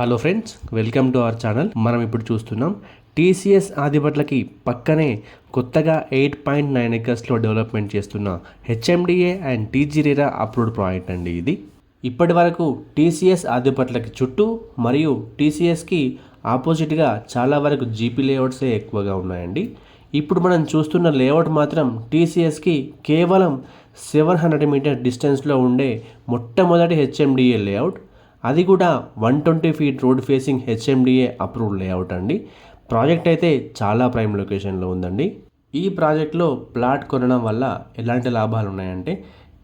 Hello friends, welcome to our channel. మనం ఇప్పుడు చూస్తున్నాం టీసీఎస్ ఆదిబట్లకి పక్కనే కొత్తగా 8.9 ఎకర్స్లో డెవలప్మెంట్ చేస్తున్న HMDA and TG RERA approved project అండి. ఇది ఇప్పటి వరకు టీసీఎస్ ఆదిబట్లకి చుట్టూ మరియు టీసీఎస్కి ఆపోజిట్గా చాలా వరకు జీపీ లేఅవుట్సే ఎక్కువగా ఉన్నాయండి. ఇప్పుడు మనం చూస్తున్న లేఅవుట్ మాత్రం టీసీఎస్కి కేవలం 700 మీటర్ డిస్టెన్స్లో ఉండే మొట్టమొదటి హెచ్ఎండిఏ లేఅవుట్. అది కూడా 120 feet road facing HMDA approved layout అండి. ప్రాజెక్ట్ అయితే చాలా ప్రైమ్ లొకేషన్లో ఉందండి. ఈ ప్రాజెక్ట్లో ప్లాట్ కొనడం వల్ల ఎలాంటి లాభాలు ఉన్నాయంటే,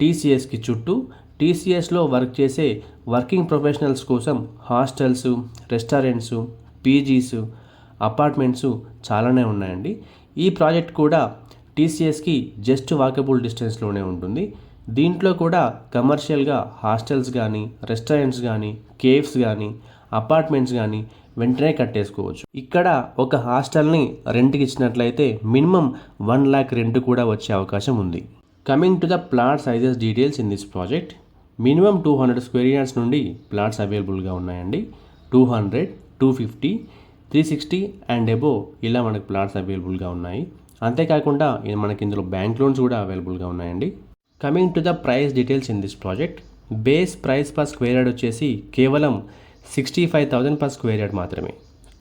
టీసీఎస్కి చుట్టూ టీసీఎస్లో వర్క్ చేసే వర్కింగ్ ప్రొఫెషనల్స్ కోసం హాస్టల్స్, రెస్టారెంట్స్, పీజీస్, అపార్ట్మెంట్స్ చాలానే ఉన్నాయండి. ఈ ప్రాజెక్ట్ కూడా టీసీఎస్కి జస్ట్ వాకబుల్ డిస్టెన్స్లోనే ఉంటుంది. దీంట్లో కూడా కమర్షియల్గా హాస్టల్స్ కానీ, రెస్టారెంట్స్ కానీ, కేఫ్స్ కానీ, అపార్ట్మెంట్స్ కానీ వెంటనే కట్టేసుకోవచ్చు. ఇక్కడ ఒక హాస్టల్ని రెంట్కి ఇచ్చినట్లయితే మినిమం 1 lakh రెంట్ కూడా వచ్చే అవకాశం ఉంది. Coming to the plot sizes details in this project, minimum 200 square yards నుండి ప్లాట్స్ అవైలబుల్గా ఉన్నాయండి. 200, 250, 360 అండ్ అబోవ్ ఇలా మనకు ప్లాట్స్ అవైలబుల్గా ఉన్నాయి. అంతేకాకుండా మనకి ఇందులో బ్యాంక్ లోన్స్ కూడా అవైలబుల్గా ఉన్నాయండి. Coming to the price details in this project, base price per square yard వచ్చేసి కేవలం 65,000 పర్ స్క్వేర్ యార్డ్ మాత్రమే.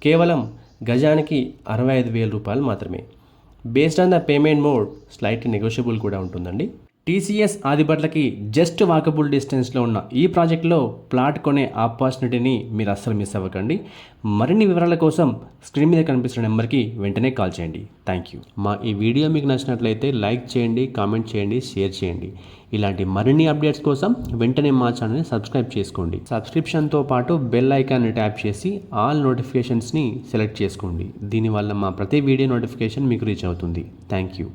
కేవలం గజానికి 65,000 రూపాయలు మాత్రమే. Based on the payment mode slightly negotiable కూడా ఉంటుందండి. టీసీఎస్ ఆదిబట్లకి జస్ట్ వాకబుల్ డిస్టెన్స్లో ఉన్న ఈ ప్రాజెక్ట్లో ప్లాట్ కొనే ఆపర్చునిటీని మీరు అస్సలు మిస్ అవ్వకండి. మరిన్ని వివరాల కోసం స్క్రీన్ మీద కనిపిస్తున్న నెంబర్కి వెంటనే కాల్ చేయండి. Thank you. మా ఈ వీడియో మీకు నచ్చినట్లయితే లైక్ చేయండి, కామెంట్ చేయండి, షేర్ చేయండి. ఇలాంటి మరిన్ని అప్డేట్స్ కోసం వెంటనే మా ఛానల్ని సబ్స్క్రైబ్ చేసుకోండి. సబ్స్క్రిప్షన్తో పాటు బెల్ ఐకాన్ని ట్యాప్ చేసి ఆల్ నోటిఫికేషన్స్ని సెలెక్ట్ చేసుకోండి. దీనివల్ల మా ప్రతి వీడియో నోటిఫికేషన్ మీకు రీచ్ అవుతుంది. Thank you.